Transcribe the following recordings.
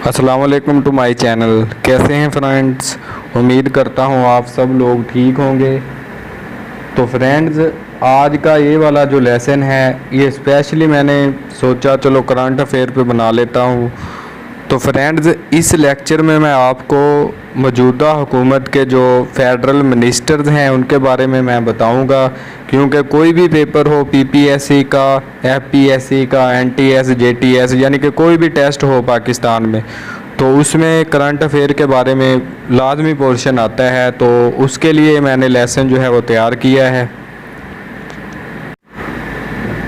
अस्सलाम वालेकुम to my channel. कैसे हैं फ्रेंड्स? उम्मीद करता हूँ आप सब लोग ठीक होंगे। तो फ्रेंड्स, आज का ये वाला जो लेसन है ये स्पेशली मैंने सोचा चलो करंट अफेयर पे बना लेता हूँ। तो फ्रेंड्स, इस लेक्चर में मैं आपको मौजूदा हुकूमत के जो फेडरल मिनिस्टर्स हैं उनके बारे में मैं बताऊंगा, क्योंकि कोई भी पेपर हो पीपीएससी का, एफपीएससी का, एनटीएस, जेटीएस यानी कि कोई भी टेस्ट हो पाकिस्तान में, तो उसमें करंट अफेयर के बारे में लाजमी पोर्शन आता है। तो उसके लिए मैंने लेसन जो है वो तैयार किया है।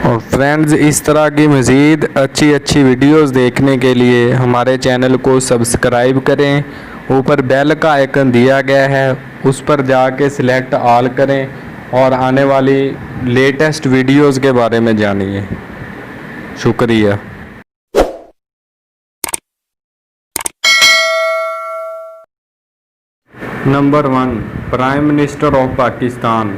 और फ्रेंड्स, इस तरह की मज़ीद अच्छी वीडियोस देखने के लिए हमारे चैनल को सब्सक्राइब करें। ऊपर बेल का आइकन दिया गया है, उस पर जाके सिलेक्ट ऑल करें और आने वाली लेटेस्ट वीडियोस के बारे में जानिए। शुक्रिया। Number 1, prime minister of Pakistan.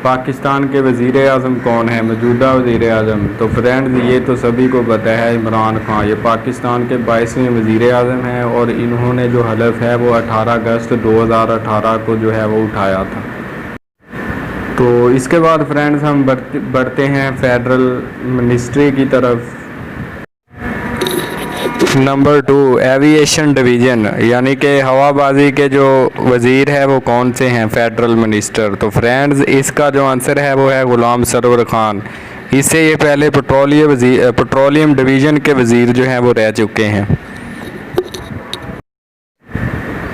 Pakistan के वज़ीर आज़म कौन है? मौजूदा वज़ीर आज़म। तो फ्रेंड्स, ये तो सभी को पता है, इमरान खान। ये पाकिस्तान के 22वें वज़ीर आज़म हैं और इन्होंने जो हलफ है वो 18 अगस्त 2018 को जो है वो उठाया था। तो इसके बाद फ्रेंड्स हम बढ़ते हैं फेडरल मिनिस्ट्री की तरफ। नंबर 2, एविएशन डिवीज़न यानी कि हवाबाजी के जो वज़ीर है वो कौन से हैं फेडरल मिनिस्टर? तो फ्रेंड्स, इसका जो आंसर है वो है गुलाम सरवर खान। इससे ये पहले पेट्रोलियम डिवीज़न के वज़ीर जो हैं वो रह चुके हैं।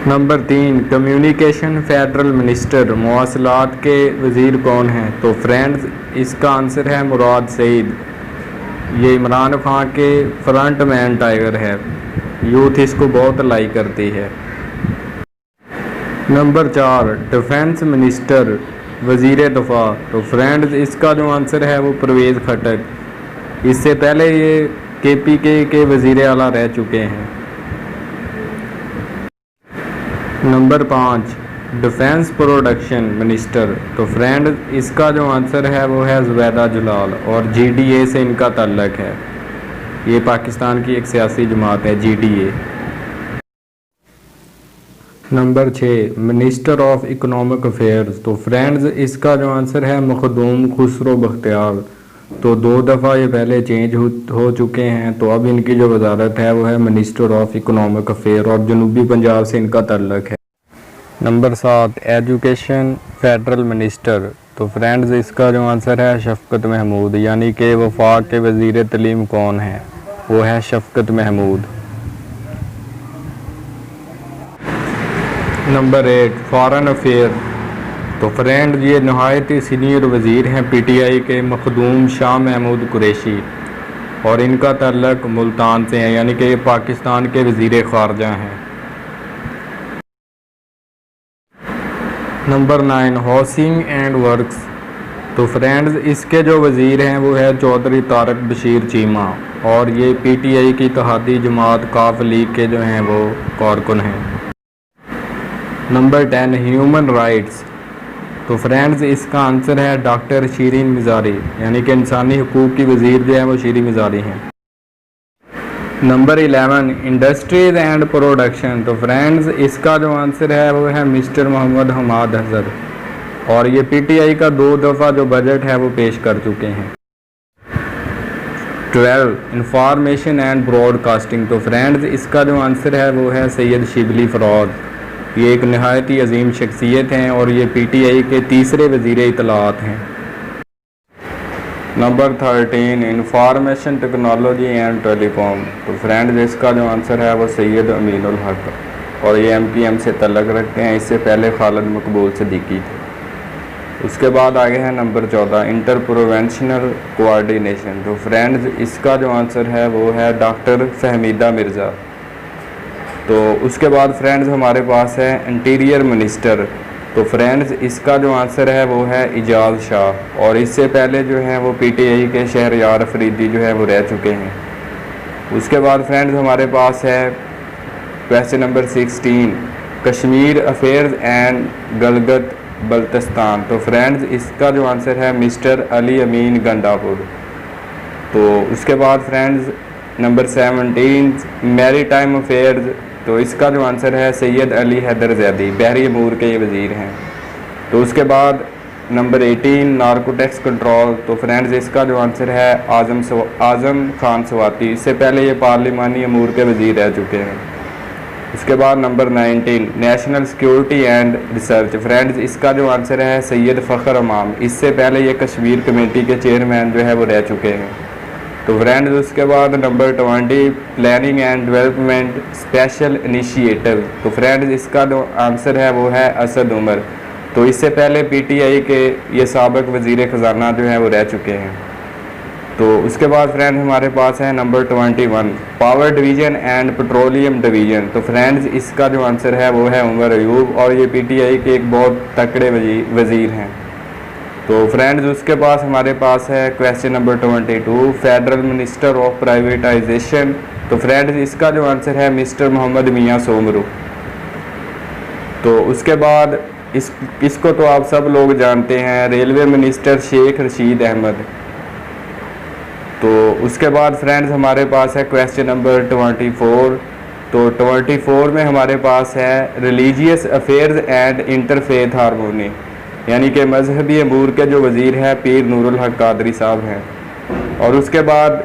नंबर 3, कम्युनिकेशन फेडरल मिनिस्टर, मवासलात के वज़ीर कौन हैं? तो फ्रेंड्स, इसका आंसर है मुराद सईद। ये इमरान खान के फ्रंट मैन टाइगर है, यूथ इसको बहुत लाइक करती है। नंबर 4, डिफेंस मिनिस्टर, वज़ीर दफ़ा। तो फ्रेंड्स, इसका जो आंसर है वो परवेज़ खट्टक। इससे पहले ये केपीके के वज़ीर आला रह चुके हैं। Number 5, defence production minister. तो फ्रेंड, इसका जो आंसर है वो है ज़ुबैदा जलाल और जीडीए से इनका ताल्लुक है। ये पाकिस्तान की एक सियासी जमात है, GDA. Number 6, minister of economic affairs. तो फ्रेंड्स, इसका जो आंसर है मखदूम खुसरो बख्तियार। तो 2 दफ़ा ये पहले चेंज हो चुके हैं, तो अब इनकी जो वजारत है वो है मिनिस्टर ऑफ इकोनॉमिक अफेयर और जनूबी पंजाब से इनका ताल्लुक है। Number 7, education federal minister. तो फ्रेंड्स, इसका जो आंसर है शफकत महमूद यानी कि वफाक के वज़ीर तलीम कौन है? वो है Shafqat Mahmood. Number 8, foreign affair. तो फ्रेंड्स, ये नहायत ही सीनियर वज़ीर हैं पीटीआई के, मखदूम शाह महमूद कुरैशी, और इनका ताल्लुक मुल्तान से है यानी कि ये पाकिस्तान के वज़ीर ख़ारजा हैं। Number 9, housing and works. तो फ्रेंड्स, इसके जो वज़ीर हैं वो है चौधरी तारक बशीर चीमा और ये पीटीआई की इत्तेहादी जमात काफ लीग के जो हैं वो कारकुन हैं। Number 10, human rights. तो फ्रेंड्स, इसका आंसर है डॉक्टर शीरीन मिज़ारी यानी कि इंसानी हकूक़ की वज़ीर जो है वो शीरीन मिज़ारी हैं। Number 11, industries and production. तो फ्रेंड्स, इसका जो आंसर है वो है मिस्टर मोहम्मद हमाद हज़र और ये पीटीआई का 2 दफ़ा जो बजट है वो पेश कर चुके हैं। 12, इंफॉर्मेशन एंड ब्रॉडकास्टिंग। तो फ्रेंड्स, इसका जो आंसर है वो है सैयद शिबली फ़राज। ये एक नहायत ही अजीम शख्सियत हैं और ये पीटीआई के तीसरे वज़ीर इत्तलाआत हैं। Number 13, information technology and telecom. तो फ्रेंड्स, इसका जो आंसर है वो सैयद अमीन उल हक और ये एमपीएम से तल्लुक़ रखते हैं। इससे पहले खालिद मकबूल सिद्दीकी थे। उसके बाद आगे है नंबर 14, इंटर प्रोवेंशनल कोऑर्डिनेशन। तो फ्रेंड्स, इसका जो आंसर है वो है डॉक्टर फहमीदा मिर्ज़ा। तो उसके बाद फ्रेंड्स हमारे पास है इंटीरियर मिनिस्टर। तो फ्रेंड्स, इसका जो आंसर है वो है इजाज़ शाह और इससे पहले जो है वो पीटीआई के शहरयार अफरीदी जो है वो रह चुके हैं। उसके बाद फ्रेंड्स हमारे पास है question number 16, Kashmir affairs and Gilgit Baltistan. तो फ्रेंड्स, इसका जो आंसर है मिस्टर अली अमीन गंडापुर। तो उसके बाद friends number 17 maritime affairs, तो इसका जो आंसर है सैयद अली हैदर ज़ैदी, बहरी अमूर के ये वज़ीर हैं। तो उसके बाद नंबर 18 नार्कोटिक्स कंट्रोल, तो फ्रेंड्स इसका जो आंसर है आज़म खान स्वाति, इससे पहले ये पार्लिमानी अमूर के वज़ीर रह चुके हैं। उसके बाद number 19 national security and research, friends इसका जो आंसर है सैयद फ़खर इमाम, इससे पहले ये कश्मीर कमेटी के चेयरमैन जो है वो रह चुके हैं। तो फ्रेंड्स उसके बाद number 20 planning and development special initiative, तो फ्रेंड्स इसका जो आंसर है वो है असद उमर, तो इससे पहले पीटीआई के ये साबिक वज़ीर ख़जाना जो है वो रह चुके हैं। तो उसके बाद फ्रेंड्स हमारे पास है number 21 power division and petroleum division, तो फ्रेंड्स इसका जो आंसर है वो है उमर अयूब, और ये पीटीआई के एक बहुत तकड़े वज़ीर हैं। तो फ्रेंड्स उसके पास हमारे पास है question number 22 federal minister of privatisation, तो फ्रेंड्स इसका जो आंसर है मिस्टर मोहम्मद मियाँ सोमरू। तो उसके बाद इसको तो आप सब लोग जानते हैं, रेलवे मिनिस्टर शेख रशीद अहमद। तो उसके बाद फ्रेंड्स हमारे पास है क्वेश्चन नंबर 24, तो 24 में हमारे पास है religious affairs and interfaith harmony, यानी कि मजहबी अमूर के जो वज़ीर हैं पीर नूरुल हक कादरी साहब हैं। और उसके बाद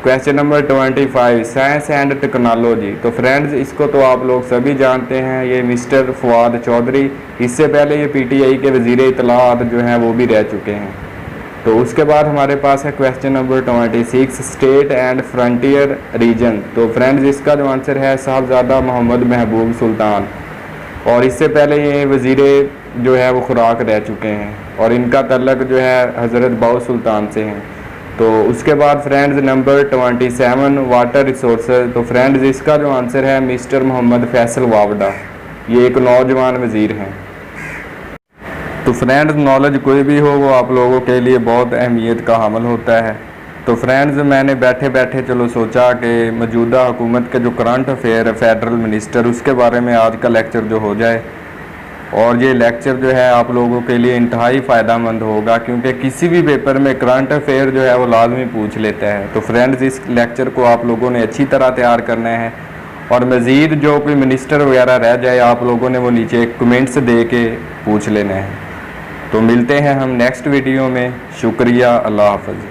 question number 25 science and technology, तो फ्रेंड्स इसको तो आप लोग सभी जानते हैं, ये मिस्टर फवाद चौधरी, इससे पहले ये पीटीआई के वज़ीर इत्तलाआत जो हैं वो भी रह चुके हैं। तो उसके बाद हमारे पास है question number 26 state and frontier region, तो फ्रेंड्स इसका जो आंसर है साहबजादा मोहम्मद महबूब सुल्तान, और इससे पहले ये वज़ीर जो है वो खुराक रह चुके हैं, और इनका तल्लक जो है हज़रत बाउ सुल्तान से हैं। तो उसके बाद फ्रेंड्स नंबर 27 वाटर रिसोर्सेज, तो फ्रेंड्स इसका जो आंसर है मिस्टर मोहम्मद फैसल वावडा, ये एक नौजवान वज़ीर हैं। तो फ्रेंड्स नॉलेज कोई भी हो वो आप लोगों के लिए बहुत अहमियत का हामिल होता है। तो फ्रेंड्स मैंने बैठे बैठे चलो सोचा कि मौजूदा हुकूमत के जो करंट अफेयर है फेडरल मिनिस्टर, उसके बारे में आज का लेक्चर जो हो जाए, और ये लेक्चर जो है आप लोगों के लिए इंतहाई फ़ायदेमंद होगा, क्योंकि किसी भी पेपर में करंट अफेयर जो है वो लाजमी पूछ लेता है। तो फ्रेंड्स इस लेक्चर को आप लोगों ने अच्छी तरह तैयार करना है, और मज़ीद जो कोई मिनिस्टर वगैरह रह जाए आप लोगों ने वो नीचे कमेंट्स दे के पूछ लेना है। तो मिलते हैं हम नेक्स्ट वीडियो में, शुक्रिया, अल्लाह हाफ़िज़।